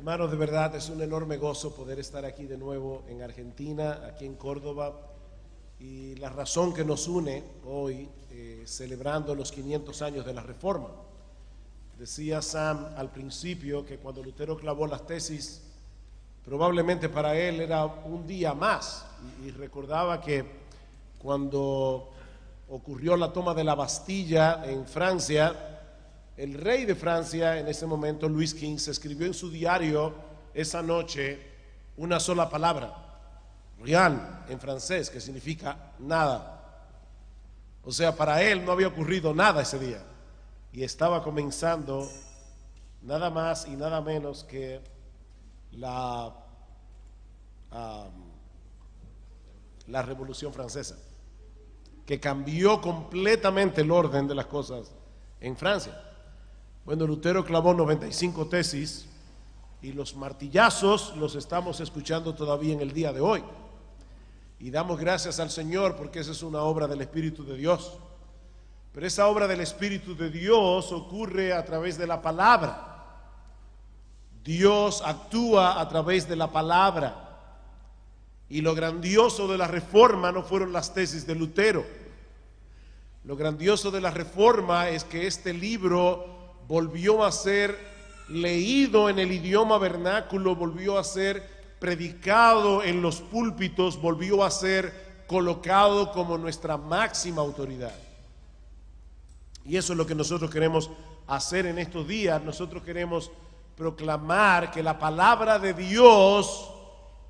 Hermanos, de verdad es un enorme gozo poder estar aquí de nuevo en Argentina, aquí en Córdoba, y la razón que nos une hoy, celebrando los 500 años de la Reforma. Decía Sam al principio que cuando Lutero clavó las tesis, probablemente para él era un día más, y recordaba que cuando ocurrió la toma de la Bastilla en Francia, el rey de Francia en ese momento, Luis XV, escribió en su diario esa noche una sola palabra, rien, en francés, que significa nada. O sea, para él no había ocurrido nada ese día y estaba comenzando nada más y nada menos que la Revolución Francesa, que cambió completamente el orden de las cosas en Francia. Bueno, Lutero clavó 95 tesis y los martillazos los estamos escuchando todavía en el día de hoy. Y damos gracias al Señor porque esa es una obra del Espíritu de Dios. Pero esa obra del Espíritu de Dios ocurre a través de la palabra. Dios actúa a través de la palabra. Y lo grandioso de la Reforma no fueron las tesis de Lutero. Lo grandioso de la Reforma es que este libro volvió a ser leído en el idioma vernáculo, volvió a ser predicado en los púlpitos, volvió a ser colocado como nuestra máxima autoridad. Y eso es lo que nosotros queremos hacer en estos días. Nosotros queremos proclamar que la palabra de Dios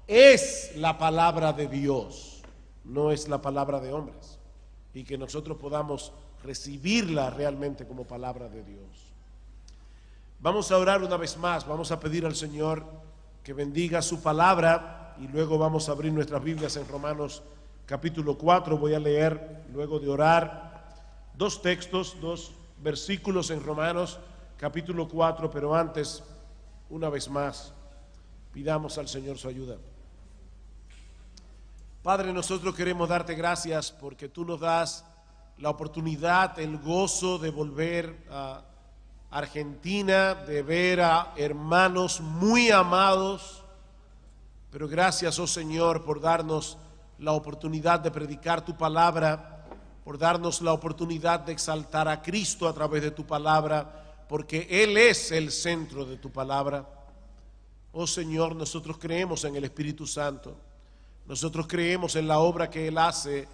es la palabra de Dios, no es la palabra de hombres, y que nosotros podamos recibirla realmente como palabra de Dios. Vamos a orar una vez más, vamos a pedir al Señor que bendiga su palabra y luego vamos a abrir nuestras Biblias en Romanos capítulo 4. Voy a leer, luego de orar, dos textos, dos versículos en Romanos capítulo 4, pero antes, una vez más, pidamos al Señor su ayuda. Padre, nosotros queremos darte gracias porque tú nos das la oportunidad, el gozo de volver a Argentina, de ver a hermanos muy amados, pero gracias, oh Señor, por darnos la oportunidad de predicar tu palabra, por darnos la oportunidad de exaltar a Cristo a través de tu palabra, porque Él es el centro de tu palabra. Oh Señor, nosotros creemos en el Espíritu Santo, nosotros creemos en la obra que Él hace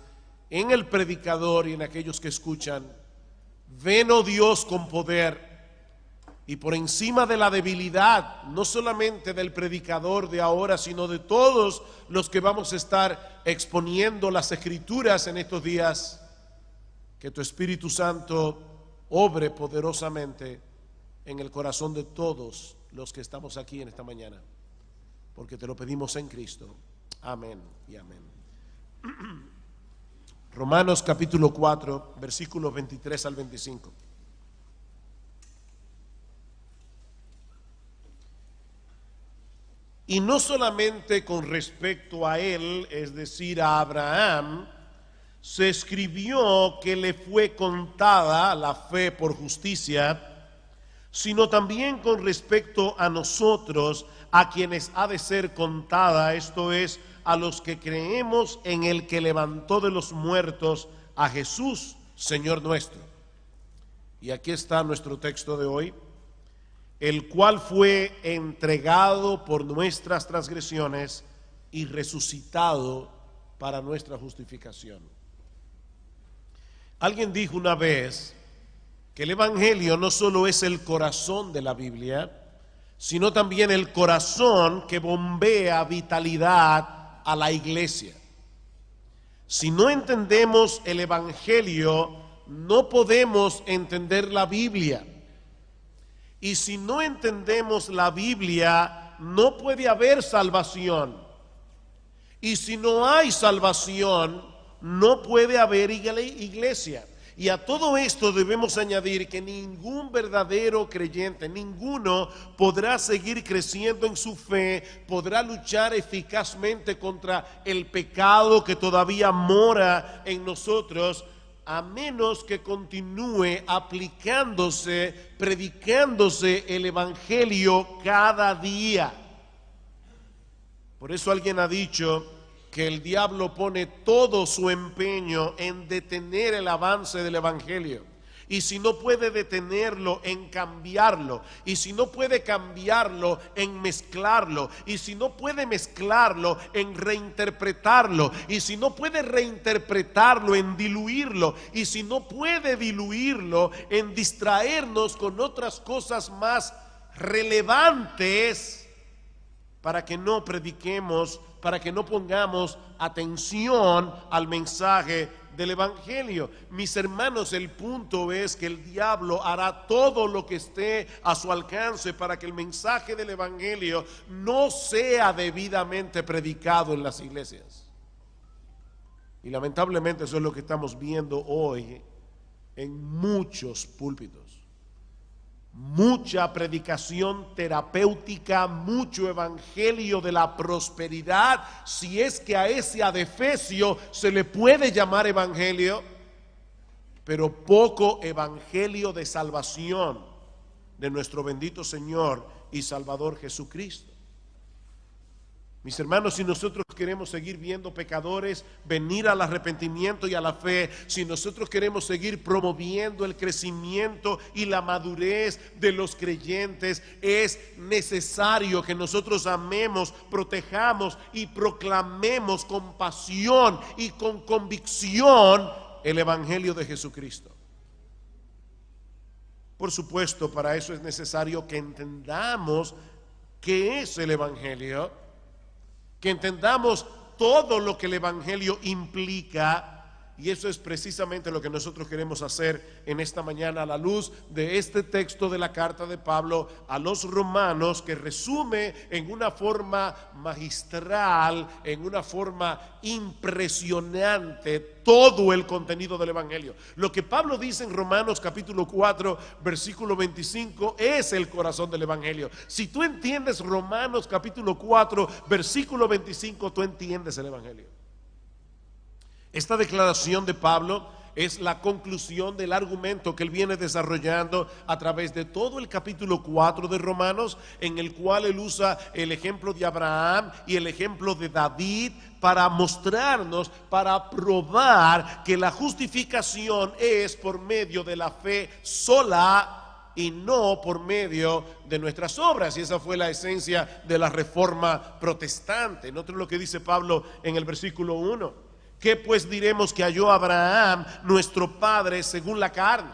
en el predicador y en aquellos que escuchan. Ven, oh Dios, con poder. Y por encima de la debilidad, no solamente del predicador de ahora, sino de todos los que vamos a estar exponiendo las Escrituras en estos días, que tu Espíritu Santo obre poderosamente en el corazón de todos los que estamos aquí en esta mañana, porque te lo pedimos en Cristo. Amén y amén. Romanos capítulo 4, versículos 23 al 25. Y no solamente con respecto a él, es decir, a Abraham, se escribió que le fue contada la fe por justicia, sino también con respecto a nosotros, a quienes ha de ser contada, esto es, a los que creemos en el que levantó de los muertos a Jesús, Señor nuestro. Y aquí está nuestro texto de hoy. El cual fue entregado por nuestras transgresiones y resucitado para nuestra justificación. Alguien dijo una vez que el Evangelio no solo es el corazón de la Biblia, sino también el corazón que bombea vitalidad a la iglesia. Si no entendemos el Evangelio, no podemos entender la Biblia. Y si no entendemos la Biblia, no puede haber salvación. Y si no hay salvación, no puede haber iglesia. Y a todo esto debemos añadir que ningún verdadero creyente, ninguno podrá seguir creciendo en su fe, podrá luchar eficazmente contra el pecado que todavía mora en nosotros, a menos que continúe aplicándose, predicándose el evangelio cada día. Por eso alguien ha dicho que el diablo pone todo su empeño en detener el avance del evangelio. Y si no puede detenerlo, en cambiarlo. Y si no puede cambiarlo, en mezclarlo. Y si no puede mezclarlo, en reinterpretarlo. Y si no puede reinterpretarlo, en diluirlo. Y si no puede diluirlo, en distraernos con otras cosas más relevantes, para que no prediquemos, para que no pongamos atención al mensaje del evangelio. Mis hermanos, el punto es que el diablo hará todo lo que esté a su alcance para que el mensaje del evangelio no sea debidamente predicado en las iglesias. Y lamentablemente eso es lo que estamos viendo hoy en muchos púlpitos. Mucha predicación terapéutica, mucho evangelio de la prosperidad, si es que a ese adefesio se le puede llamar evangelio, pero poco evangelio de salvación de nuestro bendito Señor y Salvador Jesucristo. Mis hermanos, si nosotros queremos seguir viendo pecadores venir al arrepentimiento y a la fe, si nosotros queremos seguir promoviendo el crecimiento y la madurez de los creyentes, es necesario que nosotros amemos, protejamos y proclamemos con pasión y con convicción el evangelio de Jesucristo. Por supuesto, para eso es necesario que entendamos qué es el evangelio, que entendamos todo lo que el evangelio implica, y eso es precisamente lo que nosotros queremos hacer en esta mañana a la luz de este texto de la carta de Pablo a los romanos, que resume en una forma magistral, en una forma impresionante todo el contenido del evangelio. Lo que Pablo dice en Romanos capítulo 4 versículo 25 es el corazón del evangelio. Si tú entiendes Romanos capítulo 4 versículo 25, tú entiendes el evangelio. Esta declaración de Pablo es la conclusión del argumento que él viene desarrollando a través de todo el capítulo 4 de Romanos, en el cual él usa el ejemplo de Abraham y el ejemplo de David para mostrarnos, para probar que la justificación es por medio de la fe sola y no por medio de nuestras obras. Y esa fue la esencia de la reforma protestante. Noten lo que dice Pablo en el versículo 1. ¿Qué pues diremos que halló Abraham, nuestro padre, según la carne?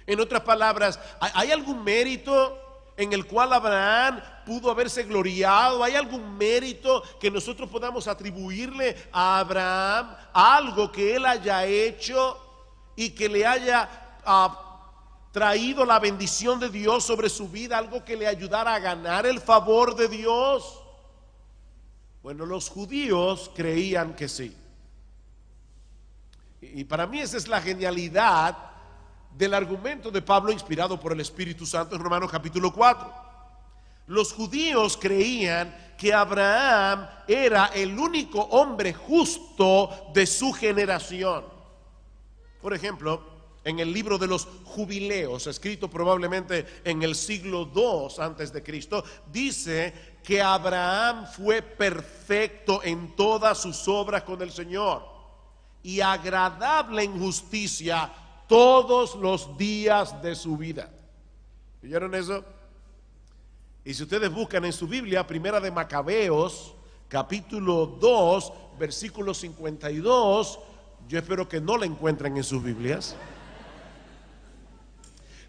En otras palabras, ¿hay algún mérito en el cual Abraham pudo haberse gloriado? ¿Hay algún mérito que nosotros podamos atribuirle a Abraham, algo que él haya hecho y que le haya traído la bendición de Dios sobre su vida, algo que le ayudara a ganar el favor de Dios? Bueno, los judíos creían que sí. Y para mí esa es la genialidad del argumento de Pablo inspirado por el Espíritu Santo en Romanos capítulo 4. Los judíos creían que Abraham era el único hombre justo de su generación. Por ejemplo, en el libro de los Jubileos, escrito probablemente en el siglo II antes de Cristo, dice que Abraham fue perfecto en todas sus obras con el Señor y agradable en justicia todos los días de su vida. ¿Oyeron eso? Y si ustedes buscan en su Biblia, Primera de Macabeos, capítulo 2, versículo 52, yo espero que no la encuentren en sus Biblias.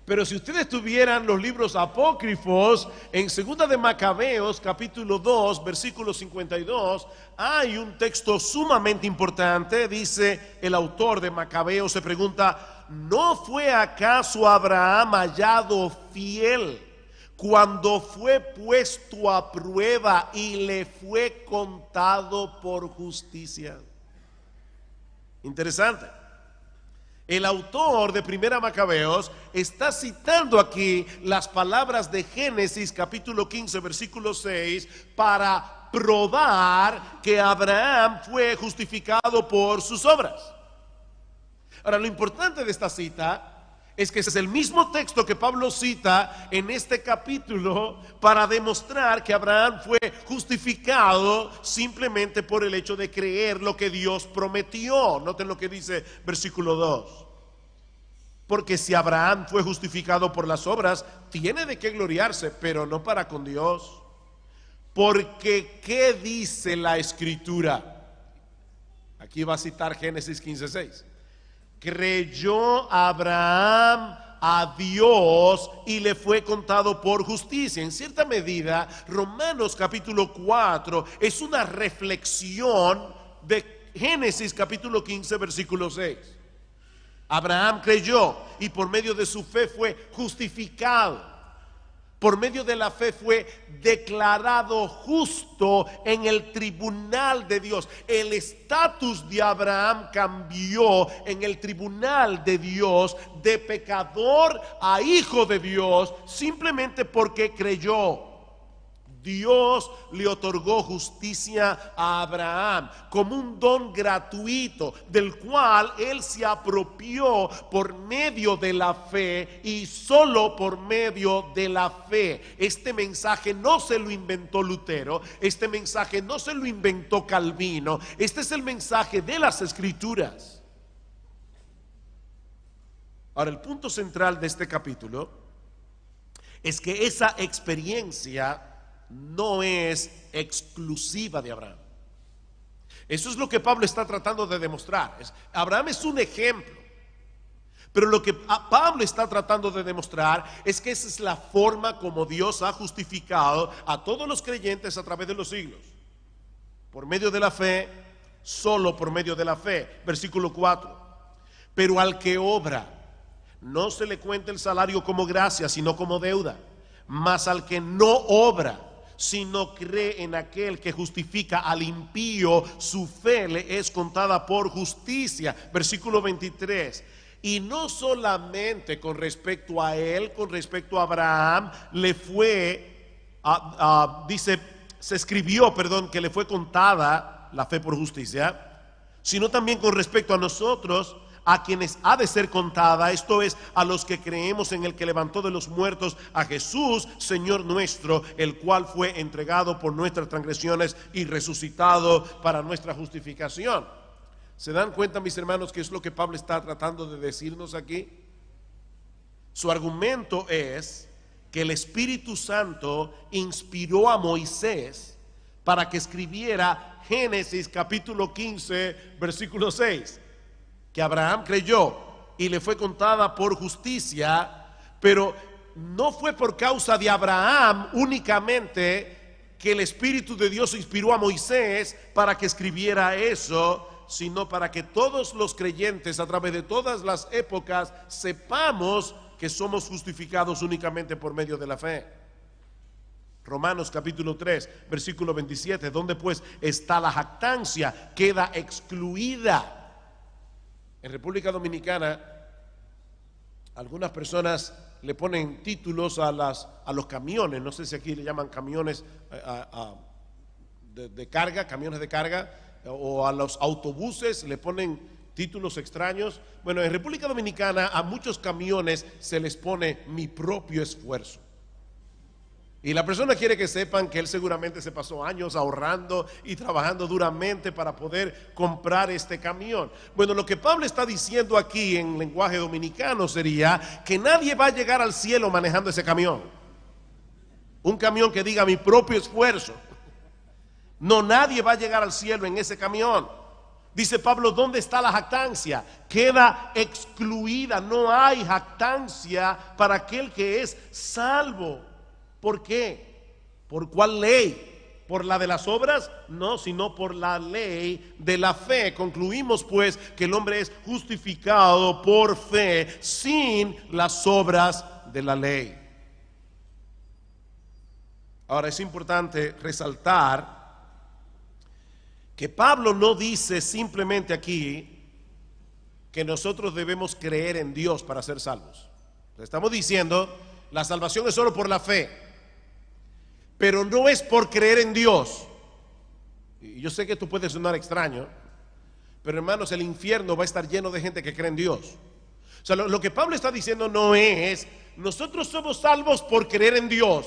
Pero si ustedes tuvieran los libros apócrifos, en Segunda de Macabeos, capítulo 2, versículo 52, hay un texto sumamente importante. Dice el autor de Macabeos, se pregunta: ¿no fue acaso Abraham hallado fiel cuando fue puesto a prueba y le fue contado por justicia? Interesante. El autor de Primera Macabeos está citando aquí las palabras de Génesis capítulo 15 versículo 6 para probar que Abraham fue justificado por sus obras. Ahora, lo importante de esta cita es que es el mismo texto que Pablo cita en este capítulo para demostrar que Abraham fue justificado simplemente por el hecho de creer lo que Dios prometió. Noten lo que dice versículo 2. Porque si Abraham fue justificado por las obras, tiene de qué gloriarse, pero no para con Dios. Porque ¿qué dice la Escritura? Aquí va a citar Génesis 15:6. Creyó Abraham a Dios y le fue contado por justicia. En cierta medida, Romanos capítulo 4 es una reflexión de Génesis capítulo 15 versículo 6. Abraham creyó y por medio de su fe fue justificado. Por medio de la fe fue declarado justo en el tribunal de Dios. El estatus de Abraham cambió en el tribunal de Dios de pecador a hijo de Dios simplemente porque creyó. Dios le otorgó justicia a Abraham como un don gratuito del cual él se apropió por medio de la fe y solo por medio de la fe. Este mensaje no se lo inventó Lutero, este mensaje no se lo inventó Calvino, este es el mensaje de las Escrituras. Ahora, el punto central de este capítulo es que esa experiencia no es exclusiva de Abraham. Eso es lo que Pablo está tratando de demostrar. Abraham es un ejemplo, pero lo que Pablo está tratando de demostrar es que esa es la forma como Dios ha justificado a todos los creyentes a través de los siglos. Por medio de la fe, solo por medio de la fe. Versículo 4. Pero al que obra, no se le cuenta el salario como gracia, sino como deuda. Mas al que no obra, si no cree en aquel que justifica al impío, su fe le es contada por justicia. Versículo 23. Y no solamente con respecto a él, con respecto a Abraham, le fue, dice, se escribió, que le fue contada la fe por justicia, sino también con respecto a nosotros, a quienes ha de ser contada, esto es, a los que creemos en el que levantó de los muertos a Jesús, Señor nuestro, el cual fue entregado por nuestras transgresiones y resucitado para nuestra justificación. ¿Se dan cuenta, mis hermanos, qué es lo que Pablo está tratando de decirnos aquí? Su argumento es que el Espíritu Santo inspiró a Moisés para que escribiera Génesis capítulo 15, versículo 6. Que Abraham creyó y le fue contada por justicia, pero no fue por causa de Abraham únicamente que el Espíritu de Dios inspiró a Moisés para que escribiera eso, sino para que todos los creyentes a través de todas las épocas sepamos que somos justificados únicamente por medio de la fe. Romanos capítulo 3, versículo 27, donde pues está la jactancia, queda excluida. En República Dominicana, algunas personas le ponen títulos a los camiones, no sé si aquí le llaman camiones de carga, camiones de carga, o a los autobuses le ponen títulos extraños. Bueno, en República Dominicana a muchos camiones se les pone mi propio esfuerzo. Y la persona quiere que sepan que él seguramente se pasó años ahorrando y trabajando duramente para poder comprar este camión. Bueno, lo que Pablo está diciendo aquí en lenguaje dominicano sería que nadie va a llegar al cielo manejando ese camión. Un camión que diga mi propio esfuerzo. No, nadie va a llegar al cielo en ese camión. Dice Pablo, ¿dónde está la jactancia? Queda excluida, no hay jactancia para aquel que es salvo. ¿Por qué? ¿Por cuál ley? ¿Por la de las obras? No, sino por la ley de la fe. Concluimos pues que el hombre es justificado por fe sin las obras de la ley. Ahora es importante resaltar que Pablo no dice simplemente aquí que nosotros debemos creer en Dios para ser salvos. Estamos diciendo la salvación es solo por la fe. Pero no es por creer en Dios. Y yo sé que esto puede sonar extraño, Pero hermanos, el infierno va a estar lleno de gente que cree en Dios. O sea, lo que Pablo está diciendo no es, nosotros somos salvos por creer en Dios.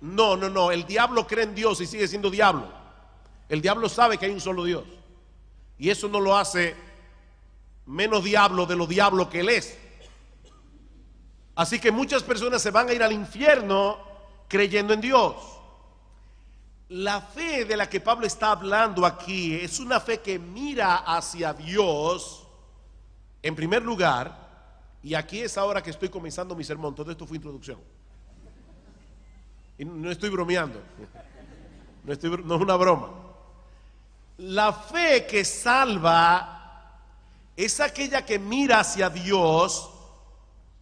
No, no, no, el diablo cree en Dios y sigue siendo diablo. El diablo sabe que hay un solo Dios. Y eso no lo hace menos diablo de lo diablo que él es. Así que muchas personas se van a ir al infierno creyendo en Dios. La fe de la que Pablo está hablando aquí es una fe que mira hacia Dios en primer lugar. Y aquí es ahora que estoy comenzando mi sermón. Todo esto fue introducción. Y no estoy bromeando. No es una broma. La fe que salva es aquella que mira hacia Dios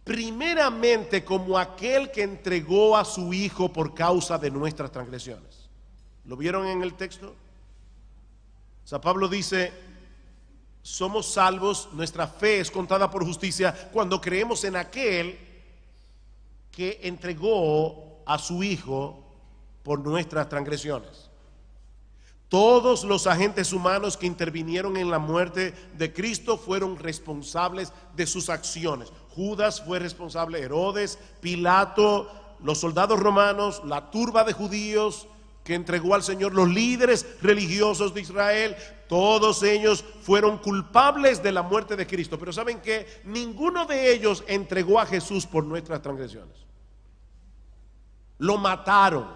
primeramente como aquel que entregó a su Hijo por causa de nuestras transgresiones. ¿Lo vieron en el texto? O sea, Pablo dice, somos salvos, nuestra fe es contada por justicia cuando creemos en aquel que entregó a su Hijo por nuestras transgresiones. Todos los agentes humanos que intervinieron en la muerte de Cristo fueron responsables de sus acciones. Judas fue responsable, Herodes, Pilato, los soldados romanos, la turba de judíos que entregó al Señor, los líderes religiosos de Israel, todos ellos fueron culpables de la muerte de Cristo. Pero ¿saben qué? Ninguno de ellos entregó a Jesús por nuestras transgresiones. Lo mataron,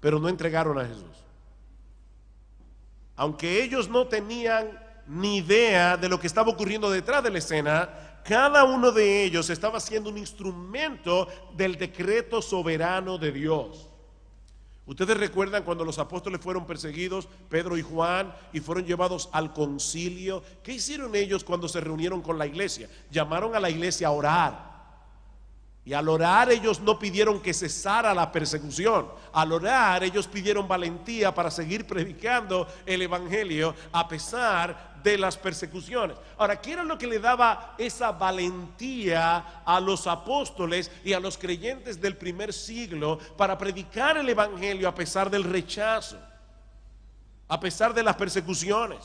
pero no entregaron a Jesús. Aunque ellos no tenían ni idea de lo que estaba ocurriendo detrás de la escena, cada uno de ellos estaba siendo un instrumento del decreto soberano de Dios. Ustedes recuerdan cuando los apóstoles fueron perseguidos, Pedro y Juan, y fueron llevados al concilio. ¿Qué hicieron ellos cuando se reunieron con la iglesia? Llamaron a la iglesia a orar. Y al orar ellos no pidieron que cesara la persecución. Al orar ellos pidieron valentía para seguir predicando el evangelio a pesar de las persecuciones. Ahora, ¿qué era lo que le daba esa valentía a los apóstoles y a los creyentes del primer siglo para predicar el evangelio a pesar del rechazo, a pesar de las persecuciones,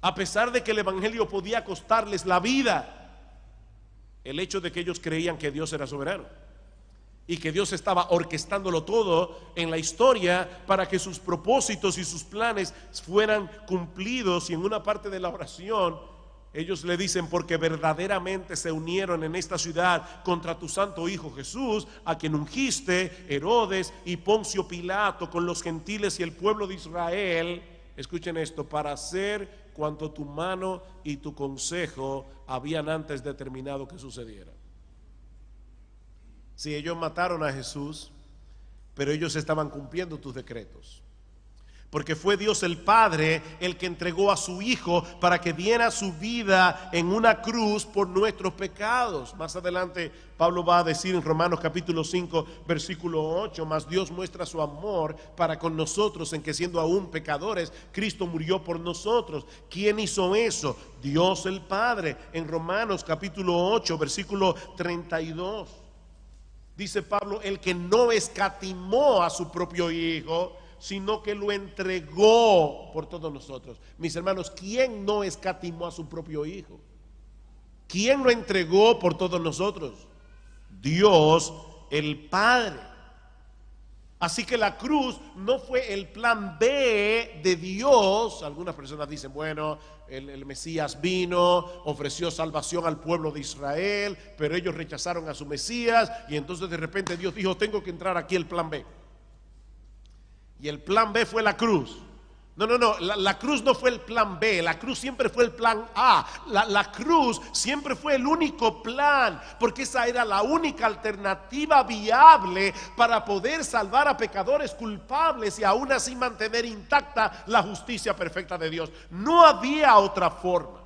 a pesar de que el evangelio podía costarles la vida? El hecho de que ellos creían que Dios era soberano y que Dios estaba orquestándolo todo en la historia para que sus propósitos y sus planes fueran cumplidos. Y en una parte de la oración ellos le dicen, porque verdaderamente se unieron en esta ciudad contra tu santo Hijo Jesús, a quien ungiste, Herodes y Poncio Pilato, con los gentiles y el pueblo de Israel. Escuchen esto, para hacer cuanto tu mano y tu consejo habían antes determinado que sucediera. Si ellos mataron a Jesús, pero ellos estaban cumpliendo tus decretos, porque fue Dios el Padre el que entregó a su Hijo para que diera su vida en una cruz por nuestros pecados. Más adelante Pablo va a decir en Romanos capítulo 5 versículo 8, mas Dios muestra su amor para con nosotros en que siendo aún pecadores, Cristo murió por nosotros. ¿Quién hizo eso? Dios el Padre. En Romanos capítulo 8 versículo 32 dice Pablo, el que no escatimó a su propio Hijo, sino que lo entregó por todos nosotros. Mis hermanos, ¿quién no escatimó a su propio Hijo? ¿Quién lo entregó por todos nosotros? Dios el Padre. Así que la cruz no fue el plan B de Dios. Algunas personas dicen, bueno, el Mesías vino, ofreció salvación al pueblo de Israel, pero ellos rechazaron a su Mesías y entonces de repente Dios dijo, tengo que entrar aquí el plan B. Y el plan B fue la cruz. No, la cruz no fue el plan B, la cruz siempre fue el plan A. La cruz siempre fue el único plan, porque esa era la única alternativa viable para poder salvar a pecadores culpables y aún así mantener intacta la justicia perfecta de Dios. No había otra forma.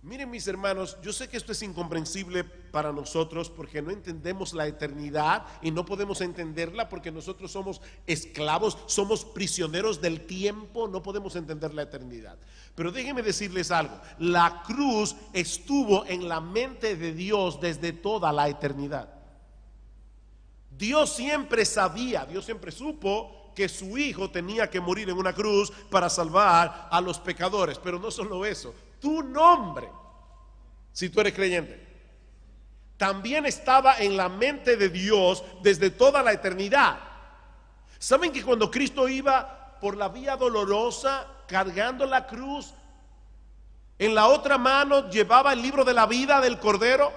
Miren, mis hermanos, yo sé que esto es incomprensible para nosotros porque no entendemos la eternidad y no podemos entenderla porque nosotros somos esclavos, somos prisioneros del tiempo, no podemos entender la eternidad. Pero déjenme decirles algo, la cruz estuvo en la mente de Dios desde toda la eternidad. Dios siempre sabía, Dios siempre supo que su hijo tenía que morir en una cruz para salvar a los pecadores. Pero no solo eso, tu nombre, si tú eres creyente, también estaba en la mente de Dios desde toda la eternidad. ¿Saben que cuando Cristo iba por la vía dolorosa cargando la cruz, en la otra mano llevaba el libro de la vida del Cordero?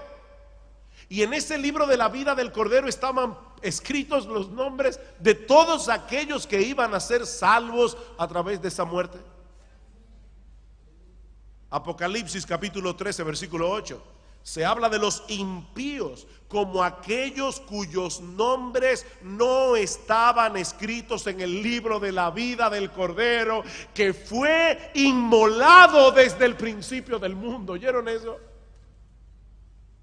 Y en ese libro de la vida del Cordero estaban escritos los nombres de todos aquellos que iban a ser salvos a través de esa muerte. Apocalipsis capítulo 13 versículo 8. Se habla de los impíos como aquellos cuyos nombres no estaban escritos en el libro de la vida del Cordero, que fue inmolado desde el principio del mundo. ¿Oyeron eso?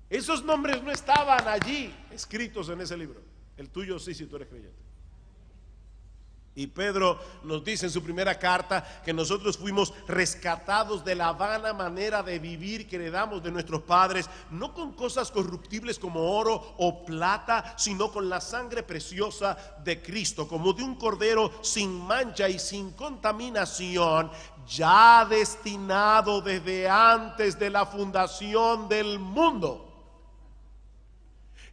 Esos nombres no estaban allí escritos en ese libro. El tuyo sí, si tú eres creyente. Y Pedro nos dice en su primera carta que nosotros fuimos rescatados de la vana manera de vivir que heredamos de nuestros padres, no con cosas corruptibles como oro o plata, sino con la sangre preciosa de Cristo, como de un cordero sin mancha y sin contaminación, ya destinado desde antes de la fundación del mundo.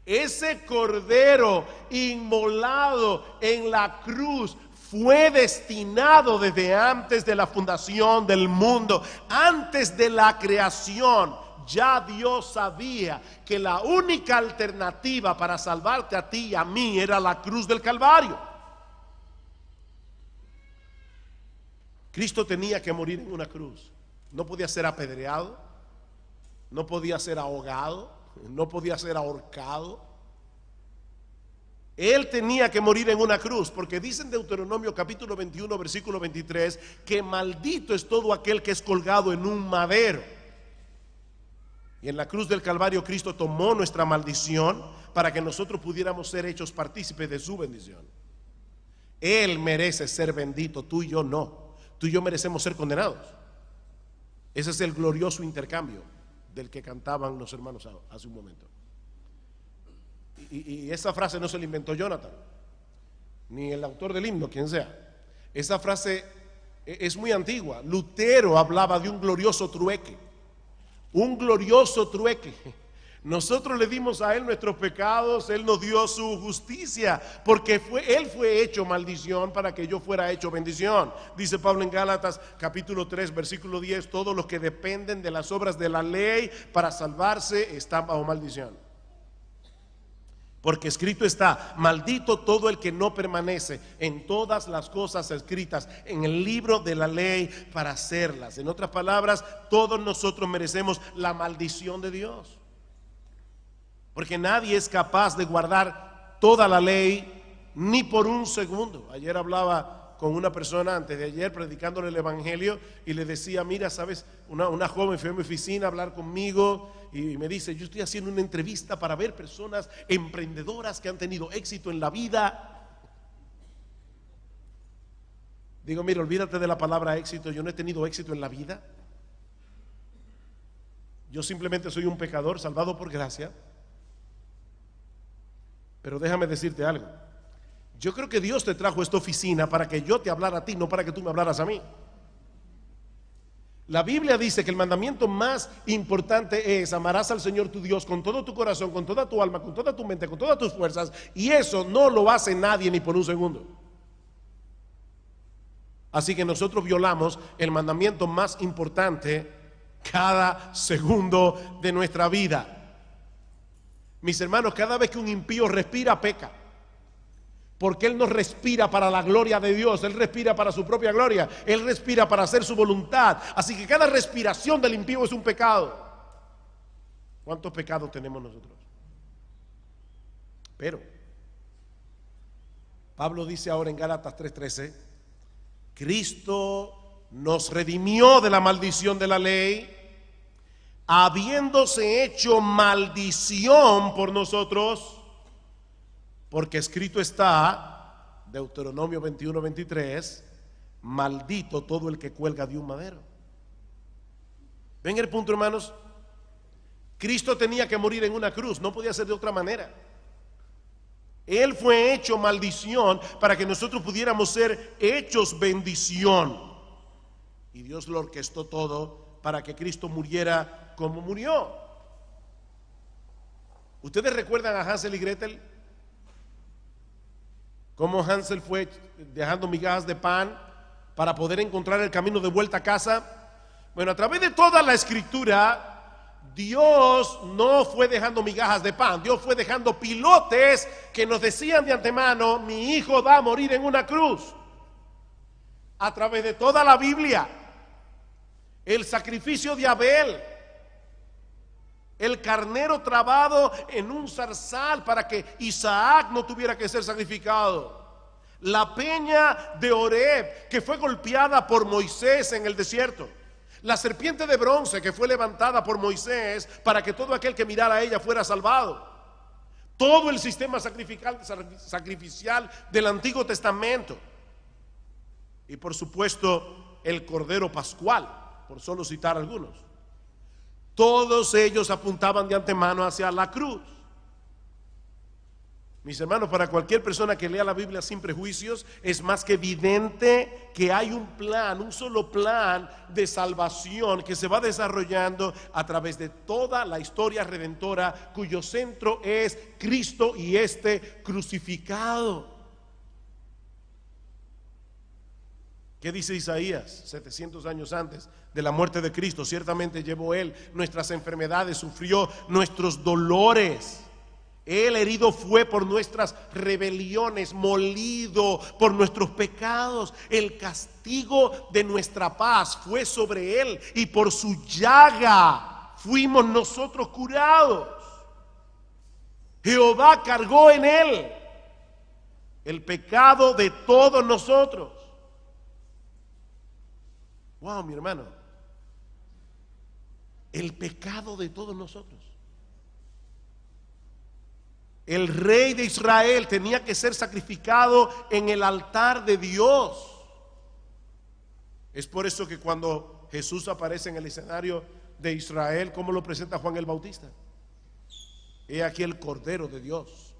Ese cordero inmolado en la cruz fue destinado desde antes de la fundación del mundo, antes de la creación. Ya Dios sabía que la única alternativa para salvarte a ti y a mí era la cruz del Calvario. Cristo tenía que morir en una cruz. No podía ser apedreado, no podía ser ahogado, no podía ser ahorcado. Él tenía que morir en una cruz, porque dice en Deuteronomio capítulo 21 versículo 23 que maldito es todo aquel que es colgado en un madero. Y en la cruz del Calvario Cristo tomó nuestra maldición para que nosotros pudiéramos ser hechos partícipes de su bendición. Él merece ser bendito, tú y yo no. Tú y yo merecemos ser condenados. Ese es el glorioso intercambio del que cantaban los hermanos hace un momento. Y esa frase no se la inventó Jonathan, ni el autor del himno, quien sea. Esa frase es muy antigua. Lutero hablaba de un glorioso trueque. Un glorioso trueque. Nosotros le dimos a Él nuestros pecados, Él nos dio su justicia, porque Él fue hecho maldición para que yo fuera hecho bendición. Dice Pablo en Gálatas capítulo 3 versículo 10, todos los que dependen de las obras de la ley para salvarse están bajo maldición. Porque escrito está, maldito todo el que no permanece en todas las cosas escritas en el libro de la ley para hacerlas. En otras palabras, todos nosotros merecemos la maldición de Dios. Porque nadie es capaz de guardar toda la ley ni por un segundo. Ayer hablaba con una persona antes de ayer predicándole el evangelio y le decía, mira, sabes, una joven fue a mi oficina a hablar conmigo y me dice, yo estoy haciendo una entrevista para ver personas emprendedoras que han tenido éxito en la vida. Digo, mira, olvídate de la palabra éxito, yo no he tenido éxito en la vida. Yo simplemente soy un pecador salvado por gracia. Pero déjame decirte algo. Yo creo que Dios te trajo a esta oficina para que yo te hablara a ti, no para que tú me hablaras a mí. La Biblia dice que el mandamiento más importante es: amarás al Señor tu Dios con todo tu corazón, con toda tu alma, con toda tu mente, con todas tus fuerzas. Y eso no lo hace nadie ni por un segundo. Así que nosotros violamos el mandamiento más importante cada segundo de nuestra vida. Mis hermanos, cada vez que un impío respira, peca. Porque él no respira para la gloria de Dios, él respira para su propia gloria, él respira para hacer su voluntad. Así que cada respiración del impío es un pecado. ¿Cuántos pecados tenemos nosotros? Pero Pablo dice ahora en Gálatas 3:13, Cristo nos redimió de la maldición de la ley, habiéndose hecho maldición por nosotros, porque escrito está, Deuteronomio 21:23, maldito todo el que cuelga de un madero. ¿Ven el punto, hermanos? Cristo tenía que morir en una cruz, no podía ser de otra manera. Él fue hecho maldición para que nosotros pudiéramos ser hechos bendición. Y Dios lo orquestó todo para que Cristo muriera como murió. ¿Ustedes recuerdan a Hansel y Gretel? Cómo Hansel fue dejando migajas de pan para poder encontrar el camino de vuelta a casa. Bueno, a través de toda la escritura, Dios no fue dejando migajas de pan. Dios fue dejando pilotes que nos decían de antemano: mi hijo va a morir en una cruz. A través de toda la Biblia, el sacrificio de Abel, el carnero trabado en un zarzal para que Isaac no tuviera que ser sacrificado, la peña de Horeb que fue golpeada por Moisés en el desierto, la serpiente de bronce que fue levantada por Moisés para que todo aquel que mirara a ella fuera salvado, todo el sistema sacrificial del Antiguo Testamento, y por supuesto el Cordero Pascual, por solo citar algunos. Todos ellos apuntaban de antemano hacia la cruz. Mis hermanos, para cualquier persona que lea la Biblia sin prejuicios, es más que evidente que hay un plan, un solo plan de salvación que se va desarrollando a través de toda la historia redentora, cuyo centro es Cristo y este crucificado. ¿Qué dice Isaías 700 años antes de la muerte de Cristo? Ciertamente llevó Él nuestras enfermedades, sufrió nuestros dolores. Él herido fue por nuestras rebeliones, molido por nuestros pecados. El castigo de nuestra paz fue sobre Él, y por su llaga fuimos nosotros curados. Jehová cargó en Él el pecado de todos nosotros. Wow, mi hermano, el pecado de todos nosotros. El rey de Israel tenía que ser sacrificado en el altar de Dios. Es por eso que cuando Jesús aparece en el escenario de Israel, ¿cómo lo presenta Juan el Bautista? He aquí el Cordero de Dios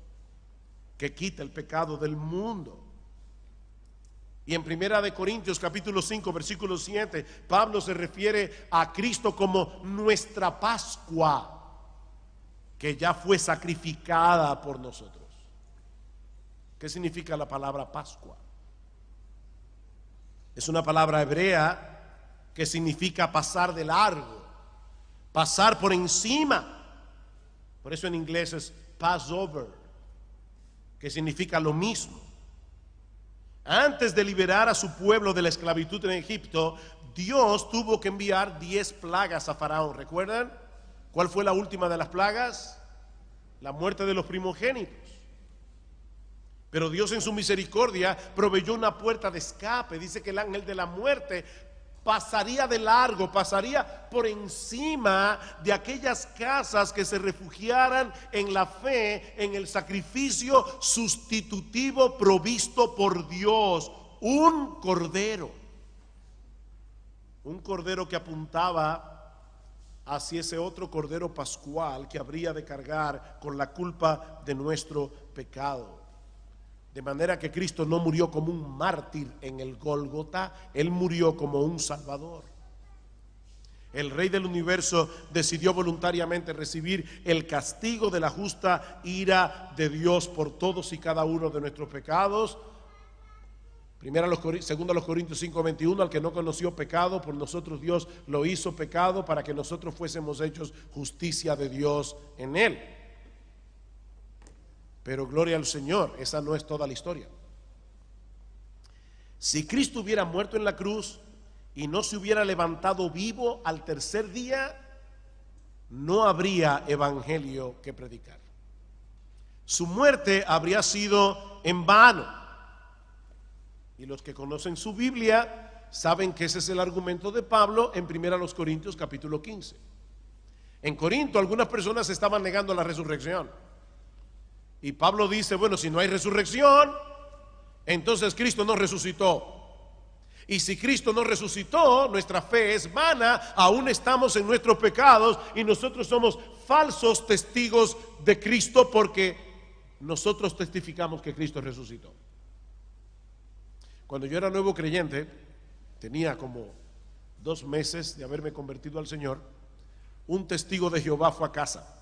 que quita el pecado del mundo. Y en Primera de Corintios capítulo 5 versículo 7, Pablo se refiere a Cristo como nuestra Pascua, que ya fue sacrificada por nosotros. ¿Qué significa la palabra Pascua? Es una palabra hebrea que significa pasar de largo, pasar por encima. Por eso en inglés es Passover, que significa lo mismo. Antes de liberar a su pueblo de la esclavitud en Egipto, Dios tuvo que enviar 10 plagas a Faraón. ¿Recuerdan? ¿Cuál fue la última de las plagas? La muerte de los primogénitos. Pero Dios en su misericordia proveyó una puerta de escape. Dice que el ángel de la muerte pasaría de largo, pasaría por encima de aquellas casas que se refugiaran en la fe, en el sacrificio sustitutivo provisto por Dios, un cordero que apuntaba hacia ese otro cordero pascual que habría de cargar con la culpa de nuestro pecado. De manera que Cristo no murió como un mártir en el Gólgota, Él murió como un salvador. El Rey del universo decidió voluntariamente recibir el castigo de la justa ira de Dios por todos y cada uno de nuestros pecados. Segunda los Corintios 5:21, al que no conoció pecado, por nosotros Dios lo hizo pecado para que nosotros fuésemos hechos justicia de Dios en Él. Pero gloria al Señor, esa no es toda la historia. Si Cristo hubiera muerto en la cruz y no se hubiera levantado vivo al tercer día, no habría evangelio que predicar. Su muerte habría sido en vano. Y los que conocen su Biblia saben que ese es el argumento de Pablo en 1 Corintios capítulo 15. En Corinto algunas personas estaban negando la resurrección. Y Pablo dice, bueno, si no hay resurrección, entonces Cristo no resucitó. Y si Cristo no resucitó, nuestra fe es vana, aún estamos en nuestros pecados y nosotros somos falsos testigos de Cristo, porque nosotros testificamos que Cristo resucitó. Cuando yo era nuevo creyente, tenía como 2 meses de haberme convertido al Señor, un testigo de Jehová fue a casa.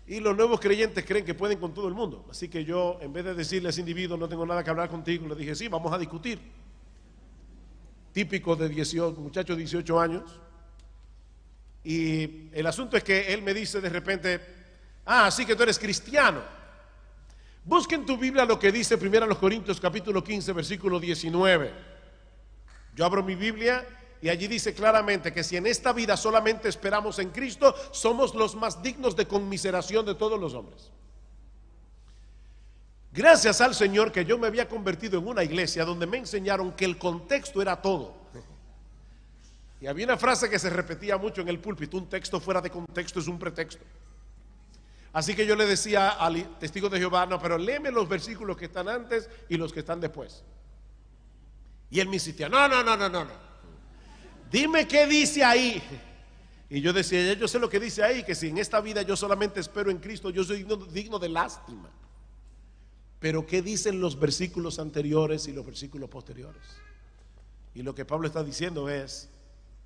Y los nuevos creyentes creen que pueden con todo el mundo. Así que yo, en vez de decirle a ese individuo, no tengo nada que hablar contigo, le dije, sí, vamos a discutir. Típico de 18, muchacho de 18 años. Y el asunto es que él me dice de repente, así que tú eres cristiano. Busca en tu Biblia lo que dice 1 Corintios capítulo 15, versículo 19. Yo abro mi Biblia y allí dice claramente que si en esta vida solamente esperamos en Cristo, somos los más dignos de conmiseración de todos los hombres. Gracias al Señor que yo me había convertido en una iglesia donde me enseñaron que el contexto era todo. Y había una frase que se repetía mucho en el púlpito: un texto fuera de contexto es un pretexto. Así que yo le decía al testigo de Jehová, no, pero léeme los versículos que están antes y los que están después. Y él me insistía, no. Dime qué dice ahí. Y yo decía, yo sé lo que dice ahí, que si en esta vida yo solamente espero en Cristo, yo soy digno de lástima. Pero ¿qué dicen los versículos anteriores y los versículos posteriores? Y lo que Pablo está diciendo es,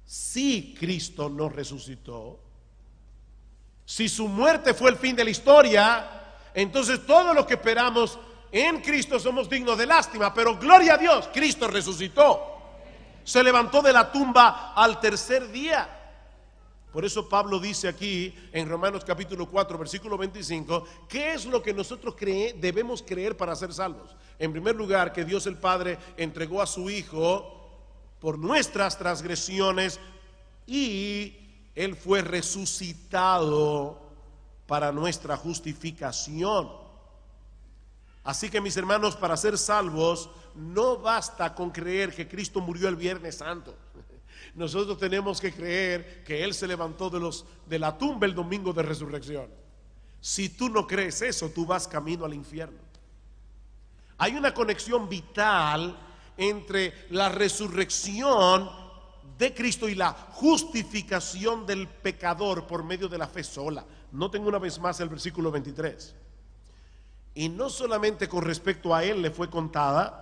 si Cristo no resucitó, si su muerte fue el fin de la historia, entonces todo lo que esperamos en Cristo somos dignos de lástima. Pero gloria a Dios, Cristo resucitó. Se levantó de la tumba al tercer día. Por eso Pablo dice aquí en Romanos capítulo 4 versículo 25, ¿qué es lo que nosotros debemos creer para ser salvos? En primer lugar, que Dios el Padre entregó a su Hijo por nuestras transgresiones y Él fue resucitado para nuestra justificación. Así que, mis hermanos, para ser salvos no basta con creer que Cristo murió el Viernes Santo. Nosotros tenemos que creer que Él se levantó de la tumba el domingo de resurrección. Si tú no crees eso, tú vas camino al infierno. Hay una conexión vital entre la resurrección de Cristo y la justificación del pecador por medio de la fe sola. Noten una vez más el versículo 23. Y no solamente con respecto a Él le fue contada,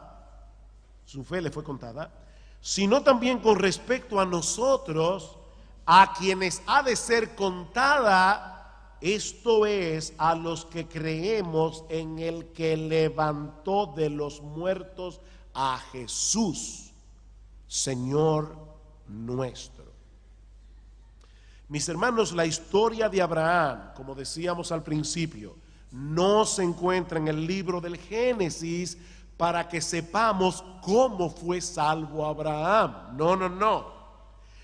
su fe le fue contada, sino también con respecto a nosotros, a quienes ha de ser contada, esto es, a los que creemos en el que levantó de los muertos a Jesús, Señor nuestro. Mis hermanos, la historia de Abraham, como decíamos al principio, no se encuentra en el libro del Génesis para que sepamos cómo fue salvo Abraham. No.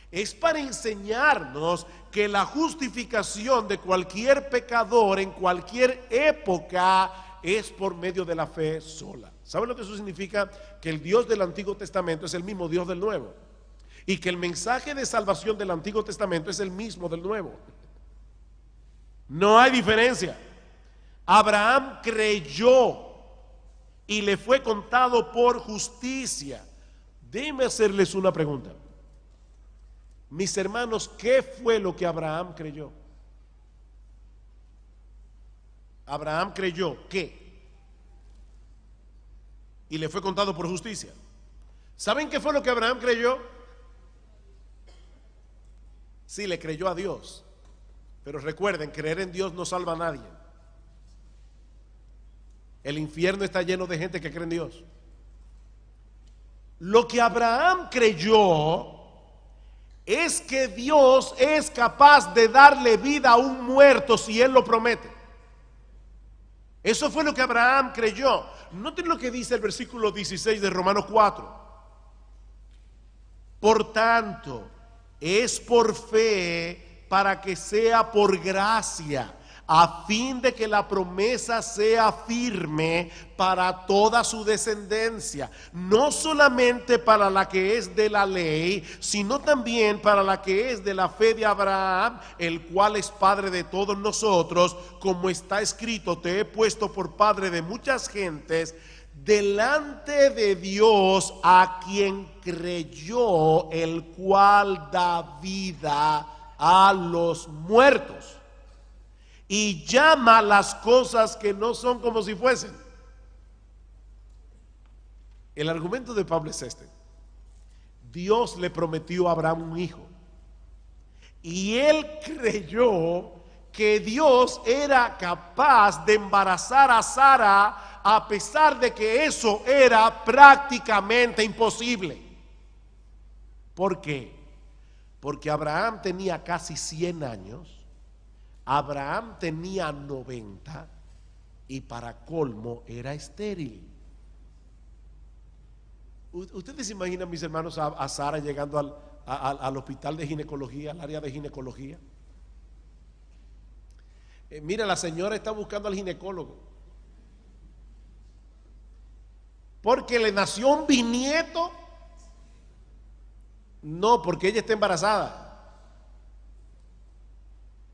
Es para enseñarnos que la justificación de cualquier pecador en cualquier época es por medio de la fe sola. ¿Saben lo que eso significa? Que el Dios del Antiguo Testamento es el mismo Dios del Nuevo. Y que el mensaje de salvación del Antiguo Testamento es el mismo del Nuevo. No hay diferencia. Abraham creyó y le fue contado por justicia. Déjenme hacerles una pregunta. Mis hermanos, ¿qué fue lo que Abraham creyó? Abraham creyó ¿qué? Y le fue contado por justicia. ¿Saben qué fue lo que Abraham creyó? Sí, le creyó a Dios. Pero recuerden, creer en Dios no salva a nadie. El infierno está lleno de gente que cree en Dios. Lo que Abraham creyó es que Dios es capaz de darle vida a un muerto si Él lo promete. Eso fue lo que Abraham creyó. Noten lo que dice el versículo 16 de Romanos 4. Por tanto, es por fe para que sea por gracia, a fin de que la promesa sea firme para toda su descendencia, no solamente para la que es de la ley, sino también para la que es de la fe de Abraham, el cual es padre de todos nosotros, como está escrito, te he puesto por padre de muchas gentes, delante de Dios a quien creyó, el cual da vida a los muertos y llama las cosas que no son como si fuesen. El argumento de Pablo es este: Dios le prometió a Abraham un hijo y él creyó que Dios era capaz de embarazar a Sara, a pesar de que eso era prácticamente imposible. ¿Por qué? Porque Abraham tenía casi 100 años, Abraham tenía 90 y para colmo era estéril. ¿Ustedes se imaginan, mis hermanos, a Sara llegando al hospital de ginecología, al área de ginecología? Mira, la señora está buscando al ginecólogo porque le nació un bisnieto. No, porque ella está embarazada.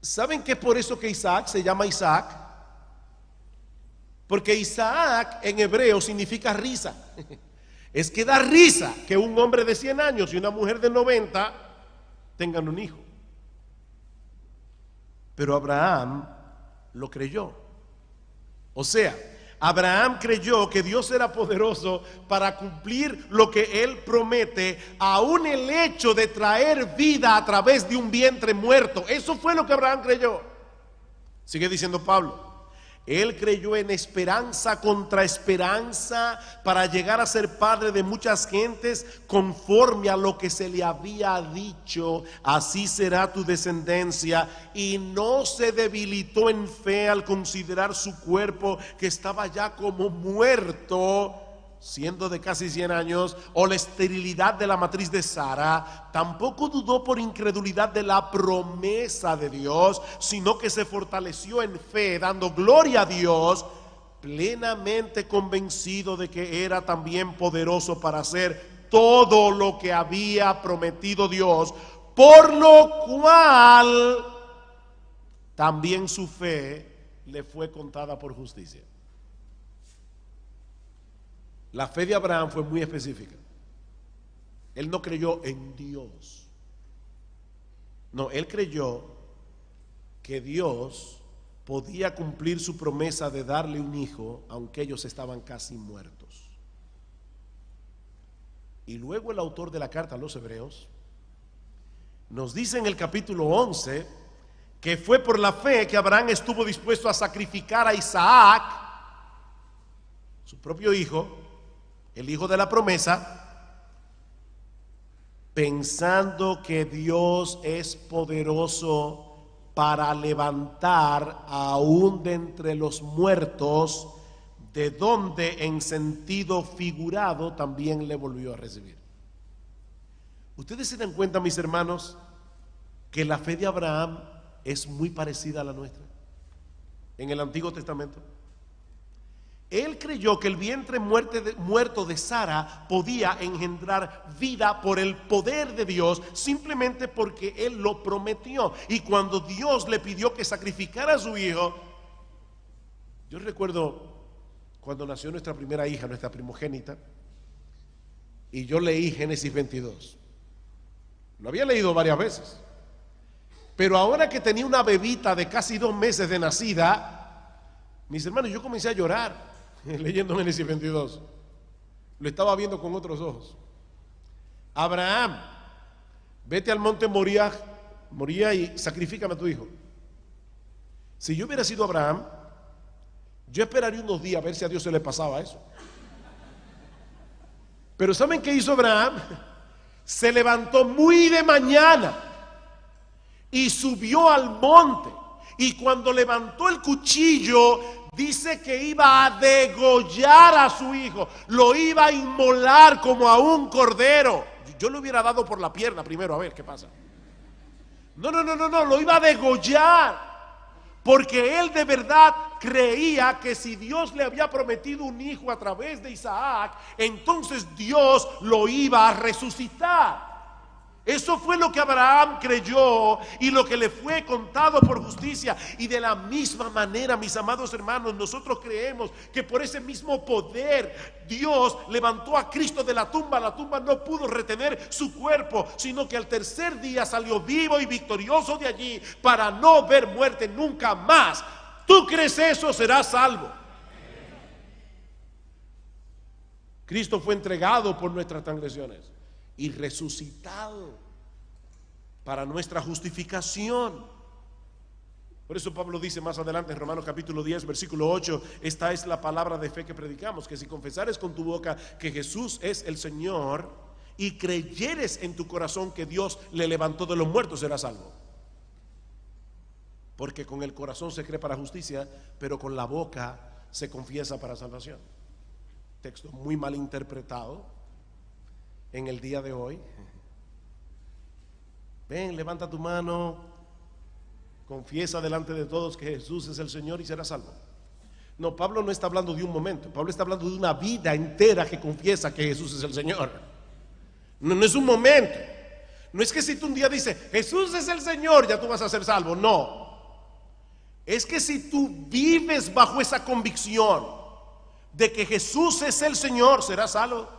¿Saben qué es por eso que Isaac se llama Isaac? Porque Isaac en hebreo significa risa. Es que da risa que un hombre de 100 años y una mujer de 90 tengan un hijo. Pero Abraham lo creyó. O sea, Abraham creyó que Dios era poderoso para cumplir lo que él promete, aún el hecho de traer vida a través de un vientre muerto. Eso fue lo que Abraham creyó. Sigue diciendo Pablo: él creyó en esperanza contra esperanza para llegar a ser padre de muchas gentes, conforme a lo que se le había dicho: así será tu descendencia. Y no se debilitó en fe al considerar su cuerpo, que estaba ya como muerto, siendo de casi 100 años, o la esterilidad de la matriz de Sara. Tampoco dudó por incredulidad de la promesa de Dios, sino que se fortaleció en fe, dando gloria a Dios, plenamente convencido de que era también poderoso para hacer todo lo que había prometido Dios, por lo cual también su fe le fue contada por justicia. La fe de Abraham fue muy específica. Él no creyó en Dios. No, él creyó que Dios podía cumplir su promesa de darle un hijo, aunque ellos estaban casi muertos. Y luego el autor de la carta a los Hebreos nos dice en el capítulo 11 que fue por la fe que Abraham estuvo dispuesto a sacrificar a Isaac, su propio hijo, el hijo de la promesa, pensando que Dios es poderoso para levantar aún de entre los muertos, de donde en sentido figurado también le volvió a recibir. Ustedes se dan cuenta, mis hermanos, que la fe de Abraham es muy parecida a la nuestra en el Antiguo Testamento. Él creyó que el vientre muerto de Sara podía engendrar vida por el poder de Dios, simplemente porque él lo prometió. Y cuando Dios le pidió que sacrificara a su hijo, yo recuerdo cuando nació nuestra primera hija, nuestra primogénita, y yo leí Génesis 22. Lo había leído varias veces, pero ahora que tenía una bebita de casi 2 meses de nacida, mis hermanos, yo comencé a llorar leyendo Génesis 22. Lo estaba viendo con otros ojos. Abraham, vete al monte Moría y sacrifícame a tu hijo. Si yo hubiera sido Abraham, yo esperaría unos días a ver si a Dios se le pasaba eso. Pero ¿saben qué hizo Abraham? Se levantó muy de mañana y subió al monte, y cuando levantó el cuchillo, dice que iba a degollar a su hijo, lo iba a inmolar como a un cordero. Yo le hubiera dado por la pierna primero, a ver qué pasa. No, lo iba a degollar, porque él de verdad creía que si Dios le había prometido un hijo a través de Isaac, entonces Dios lo iba a resucitar. Eso fue lo que Abraham creyó y lo que le fue contado por justicia. Y de la misma manera, mis amados hermanos, nosotros creemos que por ese mismo poder Dios levantó a Cristo de la tumba. La tumba no pudo retener su cuerpo, sino que al tercer día salió vivo y victorioso de allí para no ver muerte nunca más. Tú crees eso, serás salvo. Cristo fue entregado por nuestras transgresiones y resucitado para nuestra justificación. Por eso Pablo dice más adelante en Romanos capítulo 10 versículo 8, esta es la palabra de fe que predicamos, que si confesares con tu boca que Jesús es el Señor y creyeres en tu corazón que Dios le levantó de los muertos, serás salvo. Porque con el corazón se cree para justicia, pero con la boca se confiesa para salvación. Texto muy mal interpretado en el día de hoy. Ven, levanta tu mano, confiesa delante de todos que Jesús es el Señor y serás salvo. No, Pablo no está hablando de un momento, Pablo está hablando de una vida entera que confiesa que Jesús es el Señor. No es un momento. No es que si tú un día dices Jesús es el Señor, ya tú vas a ser salvo. No. Es que si tú vives bajo esa convicción de que Jesús es el Señor, serás salvo.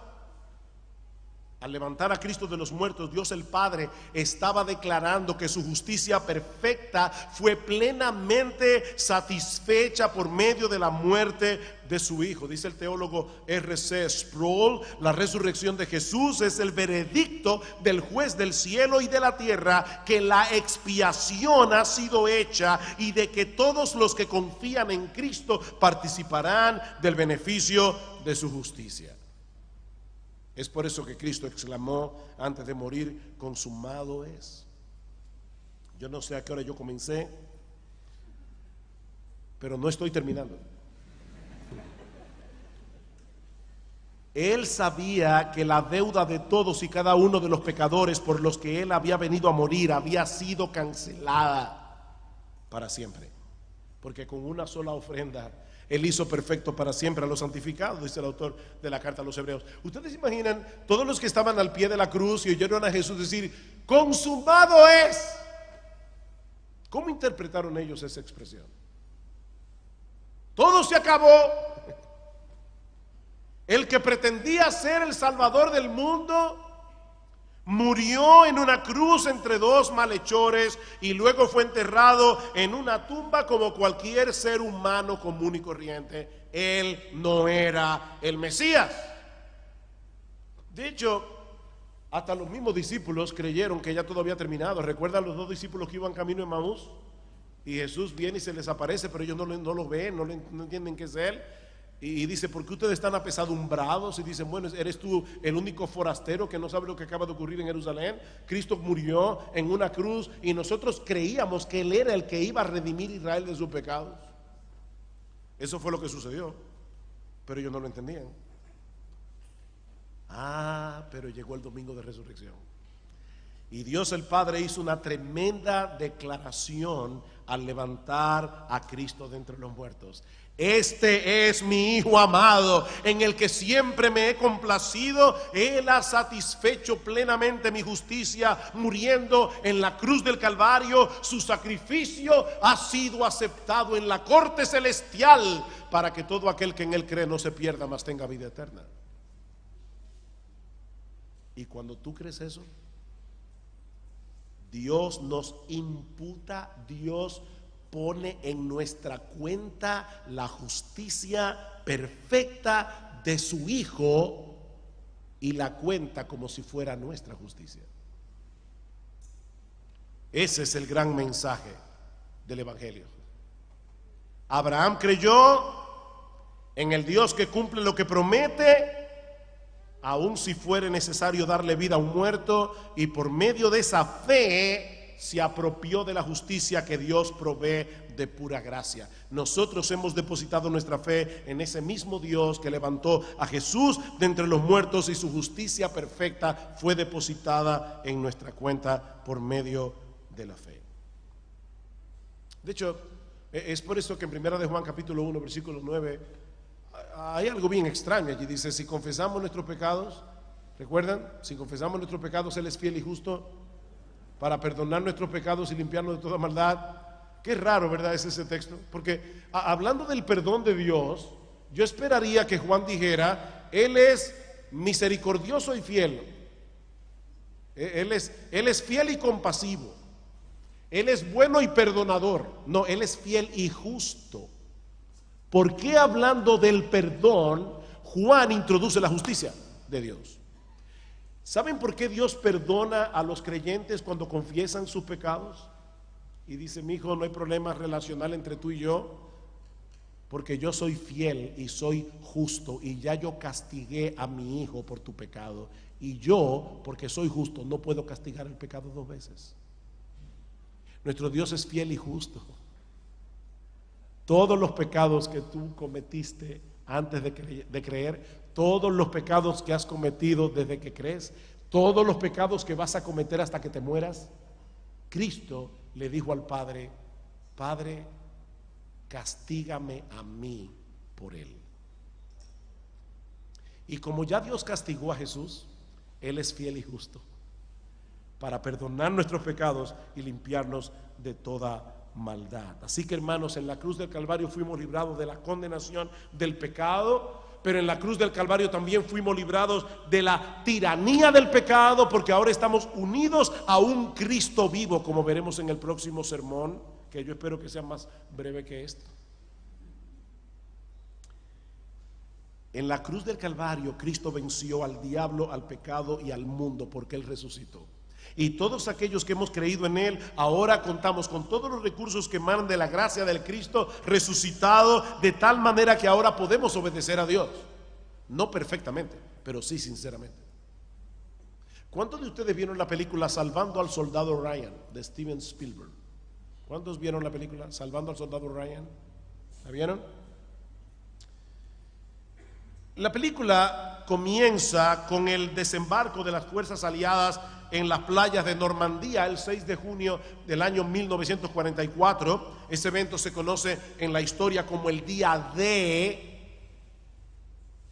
Al levantar a Cristo de los muertos, Dios el Padre estaba declarando que su justicia perfecta fue plenamente satisfecha por medio de la muerte de su Hijo. Dice el teólogo R.C. Sproul, la resurrección de Jesús es el veredicto del juez del cielo y de la tierra, que la expiación ha sido hecha y de que todos los que confían en Cristo participarán del beneficio de su justicia. Es por eso que Cristo exclamó antes de morir, consumado es. Yo no sé a qué hora yo comencé, pero no estoy terminando. Él sabía que la deuda de todos y cada uno de los pecadores por los que Él había venido a morir había sido cancelada para siempre. Porque con una sola ofrenda Él hizo perfecto para siempre a los santificados, dice el autor de la carta a los Hebreos. Ustedes se imaginan todos los que estaban al pie de la cruz y oyeron a Jesús decir, consumado es. ¿Cómo interpretaron ellos esa expresión? Todo se acabó. El que pretendía ser el Salvador del mundo murió en una cruz entre dos malhechores y luego fue enterrado en una tumba como cualquier ser humano común y corriente. Él no era el Mesías. De hecho, hasta los mismos discípulos creyeron que ya todo había terminado. ¿Recuerdan los dos discípulos que iban camino de Emaús? Y Jesús viene y se les aparece, pero ellos no lo ven, no entienden que es Él. Y dice, ¿por qué ustedes están apesadumbrados? Y dicen, bueno, ¿eres tú el único forastero que no sabe lo que acaba de ocurrir en Jerusalén? Cristo murió en una cruz y nosotros creíamos que Él era el que iba a redimir a Israel de sus pecados. Eso fue lo que sucedió, pero ellos no lo entendían. Pero llegó el domingo de resurrección y Dios el Padre hizo una tremenda declaración al levantar a Cristo de entre los muertos. Este es mi Hijo amado, en el que siempre me he complacido. Él ha satisfecho plenamente mi justicia, muriendo en la cruz del Calvario. Su sacrificio ha sido aceptado en la corte celestial, para que todo aquel que en Él cree no se pierda, mas tenga vida eterna. Y cuando tú crees eso, Dios nos imputa, Dios pone en nuestra cuenta la justicia perfecta de su Hijo y la cuenta como si fuera nuestra justicia. Ese es el gran mensaje del Evangelio. Abraham creyó en el Dios que cumple lo que promete, aun si fuere necesario darle vida a un muerto, y por medio de esa fe se apropió de la justicia que Dios provee de pura gracia. Nosotros hemos depositado nuestra fe en ese mismo Dios que levantó a Jesús de entre los muertos, y su justicia perfecta fue depositada en nuestra cuenta por medio de la fe. De hecho, es por eso que en 1 de Juan capítulo 1 versículo 9 hay algo bien extraño allí. Dice, si confesamos nuestros pecados, ¿Recuerdan? Si confesamos nuestros pecados, Él es fiel y justo para perdonar nuestros pecados y limpiarnos de toda maldad. Qué raro, ¿verdad? Es ese texto. Porque hablando del perdón de Dios, yo esperaría que Juan dijera, Él es misericordioso y fiel. Él es fiel y compasivo. Él es bueno y perdonador. No, Él es fiel y justo. ¿Por qué hablando del perdón, Juan introduce la justicia de Dios? ¿Saben por qué Dios perdona a los creyentes cuando confiesan sus pecados? Y dice, mi hijo, no hay problema relacional entre tú y yo, porque yo soy fiel y soy justo, y ya yo castigué a mi hijo por tu pecado, y yo, porque soy justo, no puedo castigar el pecado 2 veces. Nuestro Dios es fiel y justo. Todos los pecados que tú cometiste antes de creer, todos los pecados que has cometido desde que crees, todos los pecados que vas a cometer hasta que te mueras, Cristo le dijo al Padre, Padre, castígame a mí por él. Y como ya Dios castigó a Jesús, Él es fiel y justo para perdonar nuestros pecados y limpiarnos de toda maldad. Así que, hermanos, en la cruz del Calvario fuimos librados de la condenación del pecado, pero en la cruz del Calvario también fuimos librados de la tiranía del pecado, porque ahora estamos unidos a un Cristo vivo, como veremos en el próximo sermón, que yo espero que sea más breve que este. En la cruz del Calvario Cristo venció al diablo, al pecado y al mundo, porque Él resucitó. Y todos aquellos que hemos creído en Él, ahora contamos con todos los recursos que emanan de la gracia del Cristo resucitado, de tal manera que ahora podemos obedecer a Dios. No perfectamente, pero sí sinceramente. ¿Cuántos de ustedes vieron la película Salvando al Soldado Ryan de Steven Spielberg? ¿Cuántos vieron la película Salvando al Soldado Ryan? ¿La vieron? La película comienza con el desembarco de las fuerzas aliadas en las playas de Normandía el 6 de junio del año 1944. Ese evento se conoce en la historia como el Día D.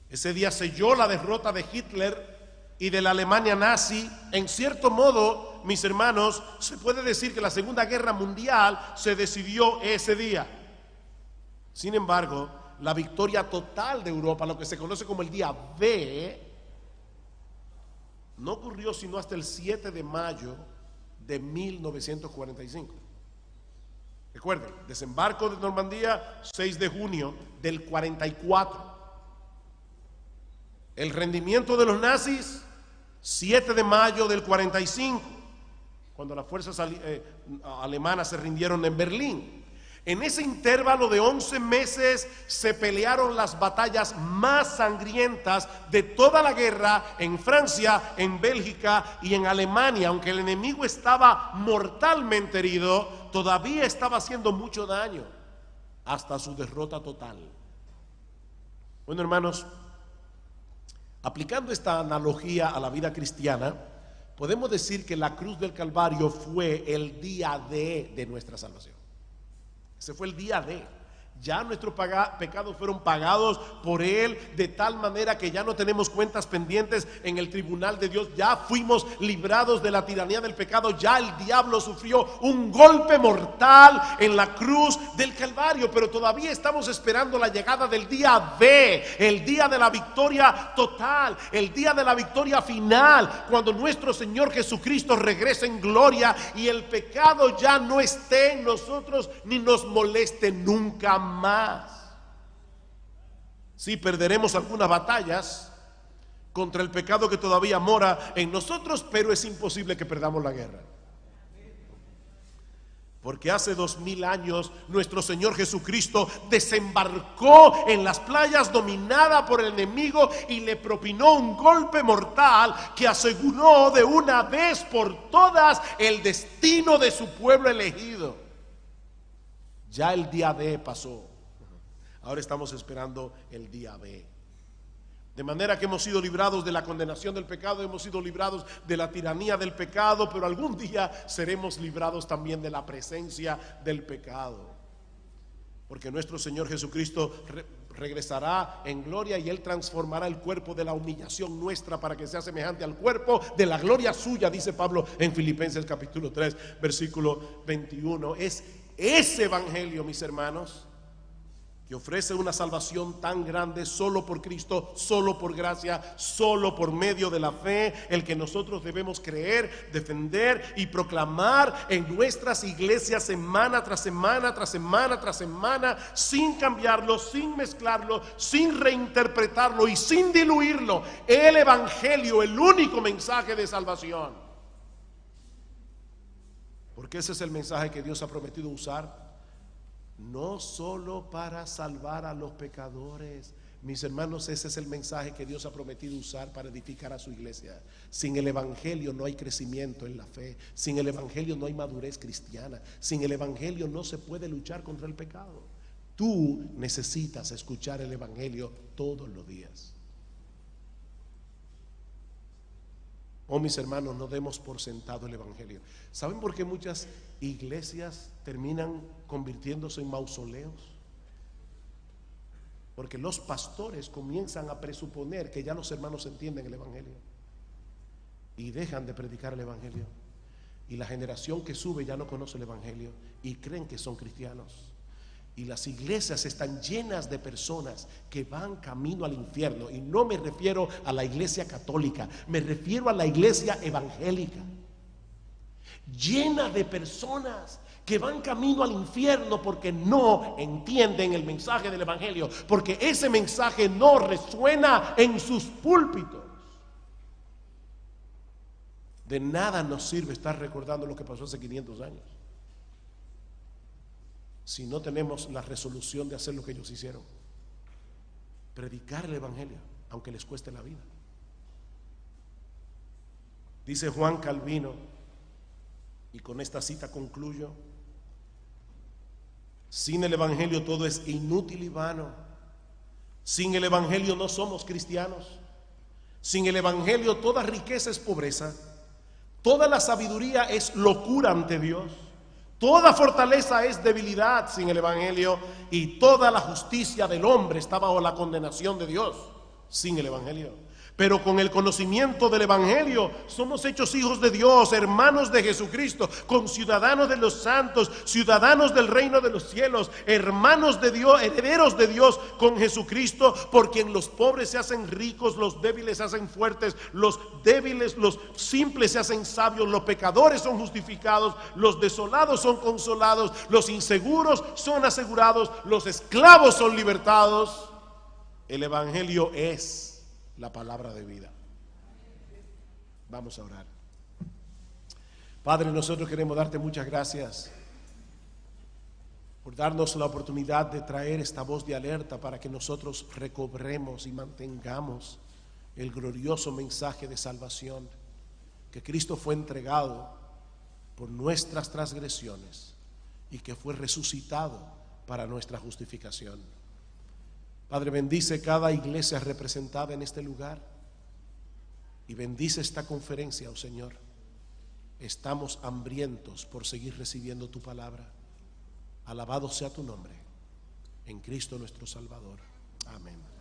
Ese día selló la derrota de Hitler y de la Alemania nazi. En cierto modo, mis hermanos, se puede decir que la Segunda Guerra Mundial se decidió ese día. Sin embargo, la victoria total de Europa, lo que se conoce como el Día B, no ocurrió sino hasta el 7 de mayo de 1945. Recuerden, desembarco de Normandía, 6 de junio del 44. El rendimiento de los nazis, 7 de mayo del 45, cuando las fuerzas alemanas se rindieron en Berlín. En ese intervalo de 11 meses se pelearon las batallas más sangrientas de toda la guerra en Francia, en Bélgica y en Alemania. Aunque el enemigo estaba mortalmente herido, todavía estaba haciendo mucho daño hasta su derrota total. Bueno, hermanos, aplicando esta analogía a la vida cristiana, podemos decir que la cruz del Calvario fue el día D de nuestra salvación. Ese fue el día D. Ya nuestros pecados fueron pagados por Él, de tal manera que ya no tenemos cuentas pendientes en el tribunal de Dios. Ya fuimos librados de la tiranía del pecado. Ya el diablo sufrió un golpe mortal en la cruz del Calvario, pero todavía estamos esperando la llegada del día B, el día de la victoria total, el día de la victoria final, cuando nuestro Señor Jesucristo regrese en gloria y el pecado ya no esté en nosotros ni nos moleste nunca más. Sí, perderemos algunas batallas contra el pecado que todavía mora en nosotros, pero es imposible que perdamos la guerra. Porque hace 2000 años nuestro Señor Jesucristo desembarcó en las playas dominada por el enemigo y le propinó un golpe mortal que aseguró de una vez por todas el destino de su pueblo elegido. Ya el día D pasó. Ahora estamos esperando el día B. De manera que hemos sido librados de la condenación del pecado, hemos sido librados de la tiranía del pecado, pero algún día seremos librados también de la presencia del pecado. porque nuestro Señor Jesucristo regresará en gloria y Él transformará el cuerpo de la humillación nuestra para que sea semejante al cuerpo de la gloria suya, dice Pablo en Filipenses capítulo 3, versículo 21. Es ese evangelio, mis hermanos, que ofrece una salvación tan grande solo por Cristo, solo por gracia, solo por medio de la fe, el que nosotros debemos creer, defender y proclamar en nuestras iglesias semana tras semana, tras semana, tras semana, sin cambiarlo, sin mezclarlo, sin reinterpretarlo y sin diluirlo. El evangelio, el único mensaje de salvación, porque ese es el mensaje que Dios ha prometido usar, no solo para salvar a los pecadores. Mis hermanos, ese es el mensaje que Dios ha prometido usar para edificar a su iglesia. Sin el evangelio no hay crecimiento en la fe. Sin el evangelio no hay madurez cristiana. Sin el evangelio no se puede luchar contra el pecado. Tú necesitas escuchar el evangelio todos los días. Oh, mis hermanos, no demos por sentado el evangelio. ¿Saben por qué muchas iglesias terminan convirtiéndose en mausoleos? Porque los pastores comienzan a presuponer que ya los hermanos entienden el evangelio y dejan de predicar el evangelio, y la generación que sube ya no conoce el evangelio y creen que son cristianos. Y las iglesias están llenas de personas que van camino al infierno. Y no me refiero a la iglesia católica, me refiero a la iglesia evangélica, llena de personas que van camino al infierno porque no entienden el mensaje del evangelio, porque ese mensaje no resuena en sus púlpitos. De nada nos sirve estar recordando lo que pasó hace 500 años si no tenemos la resolución de hacer lo que ellos hicieron: predicar el evangelio aunque les cueste la vida. Dice Juan Calvino, y con esta cita concluyo: sin el evangelio todo es inútil y vano. Sin el evangelio no somos cristianos. Sin el evangelio toda riqueza es pobreza, toda la sabiduría es locura ante Dios, toda fortaleza es debilidad sin el evangelio, y toda la justicia del hombre está bajo la condenación de Dios sin el evangelio. Pero con el conocimiento del evangelio somos hechos hijos de Dios, hermanos de Jesucristo, conciudadanos de los santos, ciudadanos del reino de los cielos, hermanos de Dios, herederos de Dios con Jesucristo, por quien los pobres se hacen ricos, los débiles se hacen fuertes, los débiles, los simples se hacen sabios, los pecadores son justificados, los desolados son consolados, los inseguros son asegurados, los esclavos son libertados. El evangelio es la palabra de vida. Vamos a orar. Padre, nosotros queremos darte muchas gracias por darnos la oportunidad de traer esta voz de alerta para que nosotros recobremos y mantengamos el glorioso mensaje de salvación, que Cristo fue entregado por nuestras transgresiones y que fue resucitado para nuestra justificación. Padre, bendice cada iglesia representada en este lugar y bendice esta conferencia, oh Señor. Estamos hambrientos por seguir recibiendo tu palabra. Alabado sea tu nombre, en Cristo nuestro Salvador. Amén.